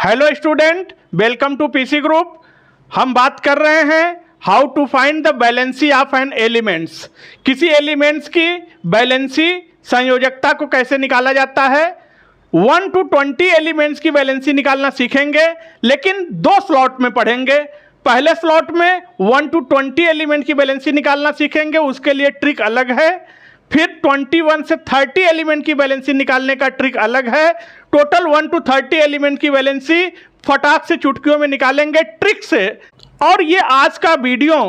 Hello student, welcome to PC group. हम बात कर रहे हैं how to find the valency of an elements. किसी एलिमेंट्स की वैलेंसी संयोजकता को कैसे निकाला जाता है। 1 to 20 एलिमेंट्स की वैलेंसी निकालना सीखेंगे, लेकिन दो स्लॉट में पढ़ेंगे। पहले स्लॉट में 1 to 20 एलिमेंट की वैलेंसी निकालना सीखेंगे, उसके लिए ट्रिक अलग है। फिर 21 से 30 एलिमेंट की वैलेंसी निकालने का ट्रिक अलग है। टोटल 1 to 30 एलिमेंट की वैलेंसी फटाक से चुटकियों में निकालेंगे ट्रिक से। और ये आज का वीडियो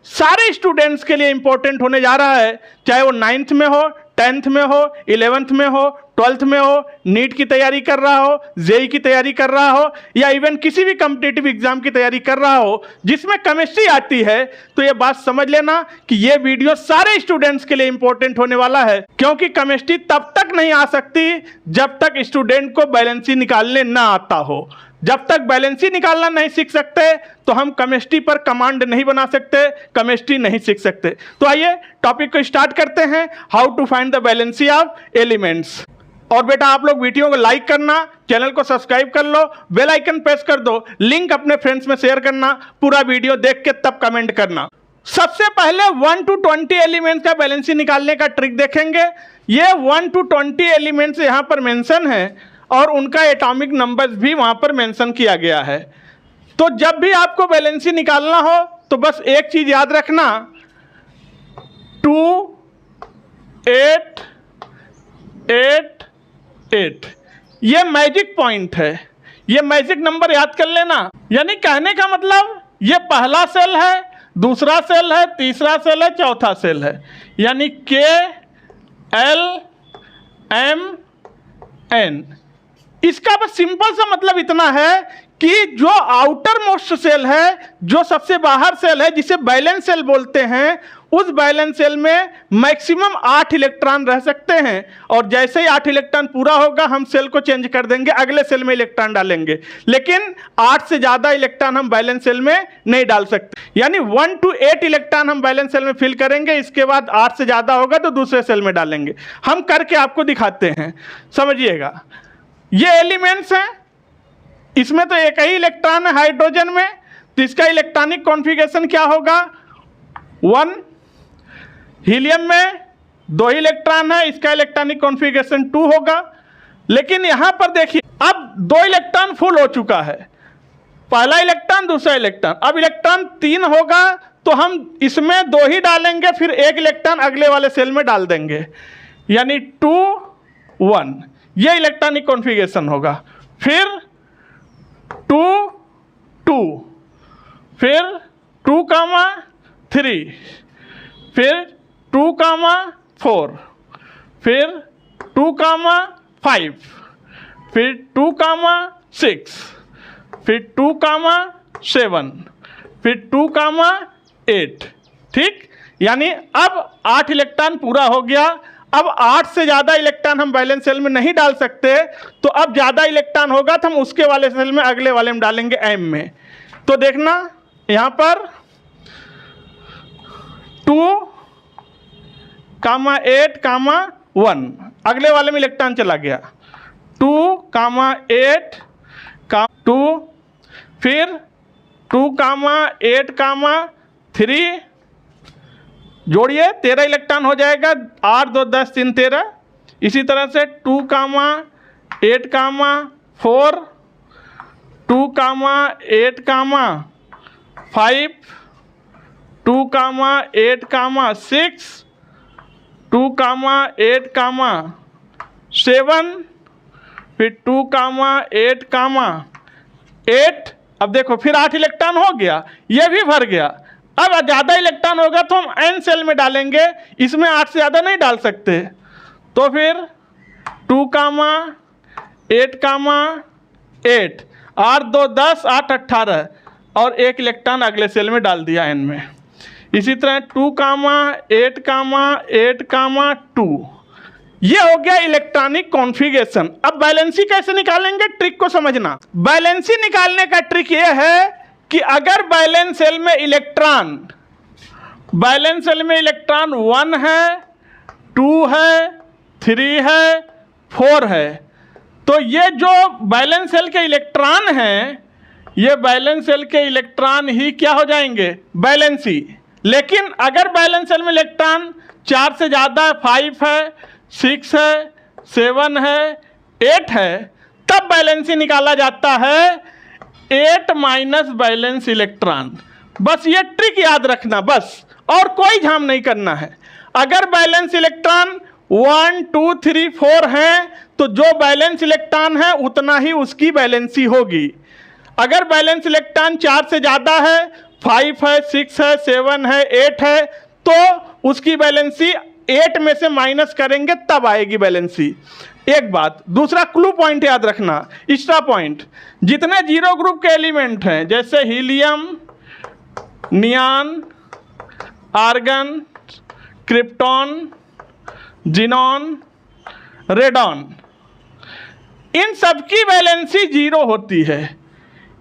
सारे स्टूडेंट्स के लिए इंपॉर्टेंट होने जा रहा है, चाहे वो 9th में हो, 10th में हो, 11th में हो, 12th में हो, नीट की तैयारी कर रहा हो, जेई की तैयारी कर रहा हो, या इवन किसी भी कॉम्पिटिटिव एग्जाम की तैयारी कर रहा हो जिसमें केमिस्ट्री आती है। तो ये बात समझ लेना कि ये वीडियो सारे स्टूडेंट्स के लिए इंपॉर्टेंट होने वाला है, क्योंकि केमिस्ट्री तब तक नहीं आ सकती जब तक स्टूडेंट को बैलेंसी निकालने ना आता हो। जब तक बैलेंसी निकालना नहीं सीख सकते तो हम केमिस्ट्री पर कमांड नहीं बना सकते, केमिस्ट्री नहीं सीख सकते। तो आइए टॉपिक को स्टार्ट करते हैं, how to find the valency of elements. और बेटा आप लोग वीडियो को लाइक करना, चैनल को सब्सक्राइब कर लो, बेल आइकन प्रेस कर दो, लिंक अपने फ्रेंड्स में शेयर करना, पूरा वीडियो देख के तब कमेंट करना। सबसे पहले 1 to 20 एलिमेंट्स का बैलेंसी निकालने का ट्रिक देखेंगे। ये 1 to 20 एलिमेंट्स यहाँ पर मेंशन है और उनका एटॉमिक नंबर्स भी वहाँ पर मेंशन किया गया है। तो जब भी आपको बैलेंसी निकालना हो तो बस एक चीज़ याद रखना, 2 8 8 8 ये मैजिक पॉइंट है। ये मैजिक नंबर याद कर लेना। यानी कहने का मतलब ये पहला सेल है, दूसरा सेल है, तीसरा सेल है, चौथा सेल है। यानी K L M N। इसका बस सिंपल सा मतलब इतना है कि जो आउटर मोस्ट सेल है, जो सबसे बाहर सेल है, जिसे बैलेंस सेल बोलते हैं, उस बैलेंस सेल में मैक्सिमम 8 इलेक्ट्रॉन रह सकते हैं। और जैसे ही 8 इलेक्ट्रॉन पूरा होगा हम सेल को चेंज कर देंगे, अगले सेल में इलेक्ट्रॉन डालेंगे, लेकिन 8 से ज़्यादा इलेक्ट्रॉन हम बैलेंस सेल में नहीं डाल सकते। यानी 1 to 8 इलेक्ट्रॉन हम बैलेंस सेल में फिल करेंगे, इसके बाद 8 से ज़्यादा होगा तो दूसरे सेल में डालेंगे। हम करके आपको दिखाते हैं, समझिएगा। ये एलिमेंट्स हैं, इसमें तो एक ही इलेक्ट्रॉन है हाइड्रोजन में, तो इसका इलेक्ट्रॉनिक कॉन्फ़िगरेशन क्या होगा, 1। हीलियम में 2 इलेक्ट्रॉन है, इसका इलेक्ट्रॉनिक कॉन्फ़िगरेशन 2 होगा। लेकिन यहाँ पर देखिए, अब 2 इलेक्ट्रॉन फुल हो चुका है, पहला इलेक्ट्रॉन, दूसरा इलेक्ट्रॉन। अब इलेक्ट्रॉन 3 होगा तो हम इसमें 2 ही डालेंगे, फिर 1 इलेक्ट्रॉन अगले वाले सेल में डाल देंगे, यानी 2 1। ये इलेक्ट्रॉनिक कॉन्फ़िगरेशन होगा। फिर 2 2, फिर 2, 3, फिर 2, 4, फिर 2, 5, फिर 2, 6, फिर 2, 7, फिर 2, 8। ठीक, यानी अब 8 इलेक्ट्रॉन पूरा हो गया। अब 8 से ज़्यादा इलेक्ट्रॉन हम बैलेंस सेल में नहीं डाल सकते, तो अब ज़्यादा इलेक्ट्रॉन होगा तो हम उसके वाले सेल में अगले वाले में डालेंगे, M में। तो देखना यहाँ पर 2, 8, 1, अगले वाले में इलेक्ट्रॉन चला गया, 2, 8, 2, फिर 2, 8, 3, जोड़िए 13 इलेक्ट्रॉन हो जाएगा, 8 2 10 3 13। इसी तरह से 2, 8, 4, 2, 8, 5, 2, 8, 6, 2, 8, 7, फिर 2, 8, 8। अब देखो फिर 8 इलेक्ट्रॉन हो गया, ये भी भर गया। अब ज़्यादा इलेक्ट्रॉन होगा तो हम N सेल में डालेंगे, इसमें 8 से ज़्यादा नहीं डाल सकते। तो फिर 2, 8, 8, 8 2 10, 8 18, और 1 इलेक्ट्रॉन अगले सेल में डाल दिया N में। इसी तरह 2, 8, 8, 2। ये हो गया इलेक्ट्रॉनिक कॉन्फ़िगरेशन। अब बैलेंसी कैसे निकालेंगे, ट्रिक को समझना। बैलेंसी निकालने का ट्रिक ये है कि अगर बैलेंस सेल में इलेक्ट्रॉन 1 है, 2 है, 3 है, 4 है, तो ये जो वैलेंस शेल के इलेक्ट्रॉन हैं, ये वैलेंस शेल के इलेक्ट्रॉन ही क्या हो जाएंगे, वैलेंसी। लेकिन अगर वैलेंस शेल में इलेक्ट्रॉन 4 से ज़्यादा है, 5 है, 6 है, 7 है, 8 है, तब वैलेंसी निकाला जाता है 8 माइनस वैलेंस इलेक्ट्रॉन। बस ये ट्रिक याद रखना बस, और कोई झाम नहीं करना है। अगर वैलेंस इलेक्ट्रॉन 1 2 3 4 हैं तो जो वैलेंस इलेक्ट्रॉन है उतना ही उसकी वैलेंसी होगी। अगर वैलेंस इलेक्ट्रॉन 4 से ज़्यादा है, 5 है, 6 है, 7 है, 8 है, तो उसकी वैलेंसी 8 में से माइनस करेंगे तब आएगी वैलेंसी। एक बात। दूसरा क्लू पॉइंट याद रखना, एक्स्ट्रा पॉइंट, जितने जीरो ग्रुप के एलिमेंट हैं जैसे helium, neon, argon, krypton, xenon, radon, इन सबकी वैलेंसी 0 होती है।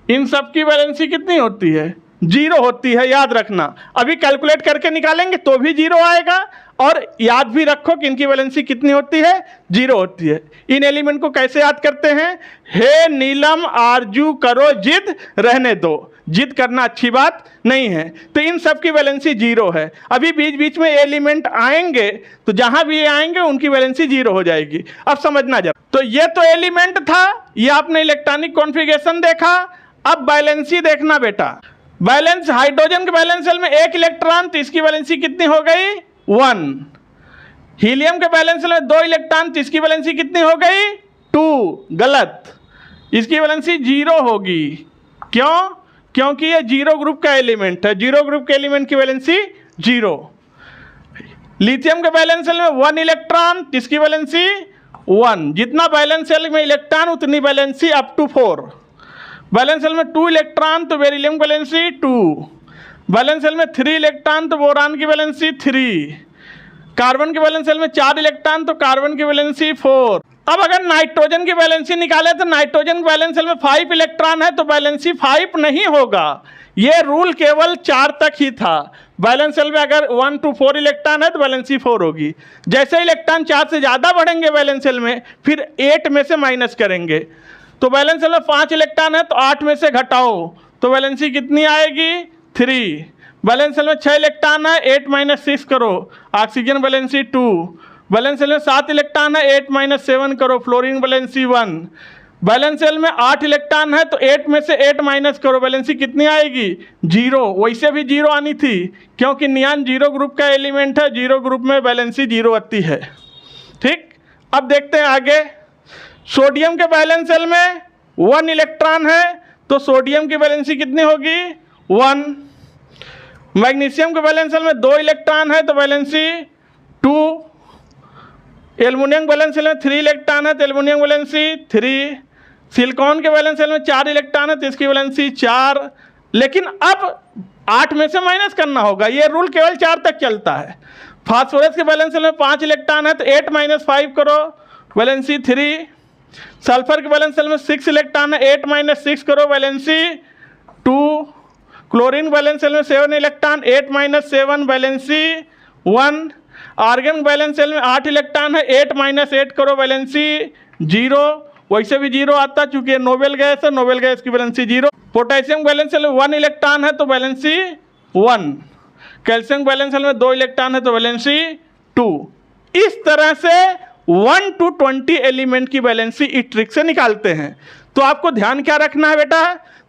इन सबकी वैलेंसी कितनी होती है, 0 होती है, याद रखना। अभी कैलकुलेट करके निकालेंगे तो भी 0 आएगा, और याद भी रखो कि इनकी वैलेंसी कितनी होती है, 0 होती है। इन एलिमेंट को कैसे याद करते हैं, हे नीलम आरजू करो जिद रहने दो। जिद करना अच्छी बात नहीं है। तो इन सब की वैलेंसी 0 है। अभी बीच बीच में एलिमेंट आएंगे तो जहां भी ये आएंगे उनकी वैलेंसी 0 हो जाएगी। अब समझना जरा। तो ये तो एलिमेंट था, ये आपने इलेक्ट्रॉनिक कॉन्फ़िगरेशन देखा। अब वैलेंसी देखना बेटा। बैलेंस, हाइड्रोजन के बैलेंस शेल में 1 इलेक्ट्रॉन, तो इसकी वैलेंसी कितनी हो गई, 1। हीलियम के बैलेंस शेल में 2 इलेक्ट्रॉन, तो इसकी वैलेंसी कितनी हो गई, 2। गलत, इसकी वैलेंसी 0 होगी। क्यों? क्योंकि ये 0 ग्रुप का एलिमेंट है। 0 ग्रुप के एलिमेंट की वैलेंसी 0। लिथियम के बैलेंस शेल में 1 इलेक्ट्रॉन, इसकी वैलेंसी 1। जितना बैलेंस शेल में इलेक्ट्रॉन उतनी valency up to 4। Valence shell में 2 इलेक्ट्रॉन तो बेरिलियम की वैलेंसी 2। बैलेंस शेल में 3 इलेक्ट्रॉन तो बोरान की वैलेंसी 3। कार्बन के बैलेंस शेल में 4 इलेक्ट्रॉन तो कार्बन की वैलेंसी 4। अब अगर नाइट्रोजन की वैलेंसी निकाले तो नाइट्रोजन के बैलेंस शेल में 5 इलेक्ट्रॉन है तो बैलेंसी 5 नहीं होगा। ये रूल केवल 4 तक ही था। बैलेंस शेल में अगर 1 to 4 इलेक्ट्रॉन है तो बैलेंसी 4 होगी। जैसे इलेक्ट्रॉन 4 से ज़्यादा बढ़ेंगे बैलेंस शेल में, फिर 8 में से माइनस करेंगे। तो बैलेंस शेल में 5 इलेक्ट्रॉन है तो 8 में से घटाओ तो बैलेंसी कितनी आएगी, 3। बैलेंस शेल में 6 इलेक्ट्रॉन है, 8 - 6 करो, ऑक्सीजन बैलेंसी 2। बैलेंस शेल में 7 इलेक्ट्रॉन है, 8 - 7 करो, फ्लोरीन बैलेंसी 1। बैलेंस शेल में 8 इलेक्ट्रॉन है तो 8 में से 8 माइनस करो, बैलेंसी कितनी आएगी, 0। वैसे भी 0 आनी थी क्योंकि नियॉन 0 ग्रुप का एलिमेंट है। 0 ग्रुप में बैलेंसी 0 आती है। ठीक, अब देखते हैं आगे। सोडियम के बैलेंस शेल में 1 इलेक्ट्रॉन है तो सोडियम की बैलेंसी कितनी होगी, 1। मैग्नीशियम के बैलेंस शेल में 2 इलेक्ट्रॉन है तो बैलेंसी 2। एल्युमिनियम बैलेंस शेल में 3 इलेक्ट्रॉन है तो एल्युमिनियम बैलेंसी 3। सिलिकॉन के बैलेंस शेल में 4 इलेक्ट्रॉन है तो इसकी बैलेंसी 4। लेकिन अब 8 में से माइनस करना होगा, ये रूल केवल 4 तक चलता है। फास्फोरस के बैलेंस शेल में 5 इलेक्ट्रॉन है तो 8 - 5 करो, बैलेंसी 3। सल्फर के बैलेंस शेल में 6 इलेक्ट्रॉन है, 8 - 6 करो, बैलेंसी 2। क्लोरीन बैलेंस शेल में 7 electron, 8 - 7 valency 1। Argon valence shell में 8 इलेक्ट्रॉन है, 8 - 8 करो, बैलेंसी 0। वैसे भी 0 आता चूंकि ये नोबेल गैस है, नोबेल गैस की बैलेंसी 0। पोटेशियम बैलेंस शेल में 1 इलेक्ट्रॉन है तो बैलेंसी 1। कैल्शियम बैलेंस शेल में 2 इलेक्ट्रॉन है तो बैलेंसी 2। इस तरह से 1 to 20 एलिमेंट की बैलेंसी इस ट्रिक से निकालते हैं। तो आपको ध्यान क्या रखना है बेटा,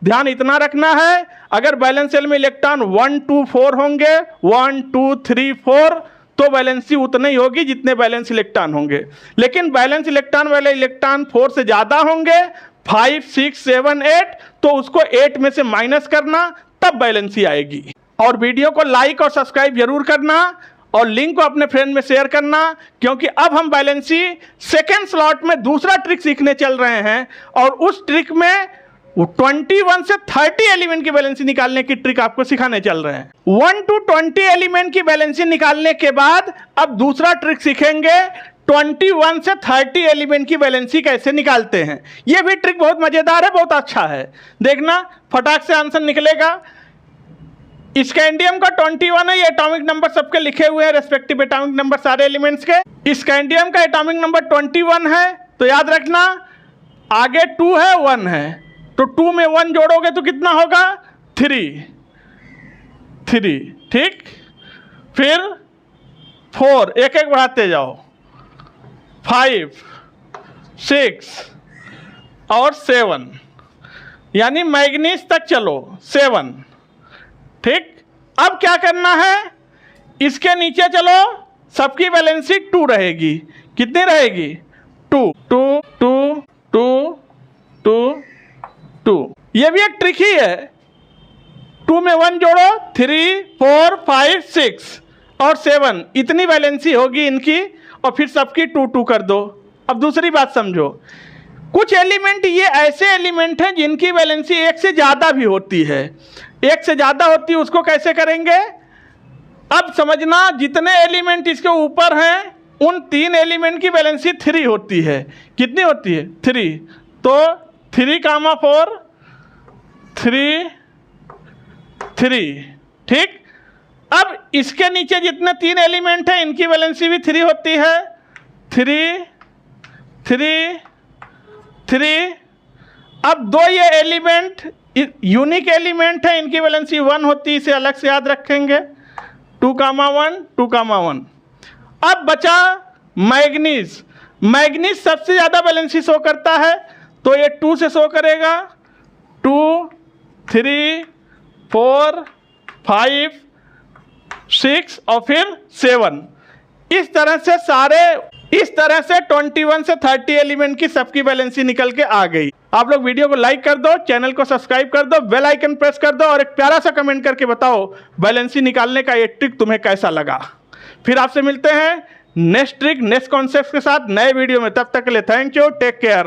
ध्यान इतना रखना है, अगर बैलेंस शेल में इलेक्ट्रॉन 1 2 4 होंगे, 1 2 3 4, तो बैलेंसी उतने ही होगी जितने बैलेंस इलेक्ट्रॉन होंगे। लेकिन बैलेंस इलेक्ट्रॉन वाले इलेक्ट्रॉन 4 से ज़्यादा होंगे, 5 6 7 8, तो उसको 8 में से माइनस करना, तब बैलेंसी आएगी। और वीडियो को लाइक और सब्सक्राइब जरूर करना और लिंक को अपने फ्रेंड में शेयर करना, क्योंकि अब हम बैलेंसी सेकेंड स्लॉट में दूसरा ट्रिक सीखने चल रहे हैं। और उस ट्रिक में 21 से 30 एलिमेंट की बैलेंसी निकालने की ट्रिक आपको सिखाने चल रहे हैं। 1 to 20 एलिमेंट की बैलेंसी निकालने के बाद अब दूसरा ट्रिक सीखेंगे, 21 से 30 एलिमेंट की बैलेंसी कैसे निकालते हैं। यह भी ट्रिक बहुत मज़ेदार है, बहुत अच्छा है, देखना फटाक से आंसर निकलेगा। स्कैंडियम का 21 है, ये एटॉमिक नंबर सबके लिखे हुए हैं, रेस्पेक्टिव एटॉमिक नंबर सारे एलिमेंट्स के। स्कैंडियम का एटॉमिक नंबर 21 है, तो याद रखना आगे 2 है 1 है, तो 2 में 1 जोड़ोगे तो कितना होगा 3, ठीक। फिर 4, एक एक बढ़ाते जाओ, 5, 6 और 7, यानी मैग्नीज तक चलो 7, ठीक। अब क्या करना है, इसके नीचे चलो, सबकी वैलेंसी 2 रहेगी। कितनी रहेगी 2 2 2 2 2 2। ये भी एक ट्रिक ही है। 2 में 1 जोड़ो, 3 4 5 6 और 7, इतनी वैलेंसी होगी इनकी, और फिर सबकी 2 2 कर दो। अब दूसरी बात समझो, कुछ एलिमेंट ये ऐसे एलिमेंट हैं जिनकी वैलेंसी 1 से ज़्यादा भी होती है। 1 से ज़्यादा होती है, उसको कैसे करेंगे। अब समझना, जितने एलिमेंट इसके ऊपर हैं उन 3 एलिमेंट की वैलेंसी 3 होती है। कितनी होती है 3, तो 3, 4 3 3, ठीक। अब इसके नीचे जितने 3 एलिमेंट हैं इनकी वैलेंसी भी 3 होती है। 3 3 3। अब 2 ये एलिमेंट यूनिक एलिमेंट है, इनकी वैलेंसी 1 होती है, इसे अलग से याद रखेंगे। 2, 1 2, 1। अब बचा मैग्नीज। मैग्नीज सबसे ज़्यादा वैलेंसी शो करता है, तो ये 2 से शो करेगा। 2 3 4 5 6 और फिर 7। इस तरह से 21 से 30 एलिमेंट की सबकी वैलेंसी निकल के आ गई। आप लोग वीडियो को लाइक कर दो, चैनल को सब्सक्राइब कर दो, बेल आइकन प्रेस कर दो और एक प्यारा सा कमेंट करके बताओ वैलेंसी निकालने का ये ट्रिक तुम्हें कैसा लगा। फिर आपसे मिलते हैं नेक्स्ट ट्रिक नेक्स्ट कॉन्सेप्ट के साथ नए वीडियो में। तब तक के लिए थैंक यू, टेक केयर।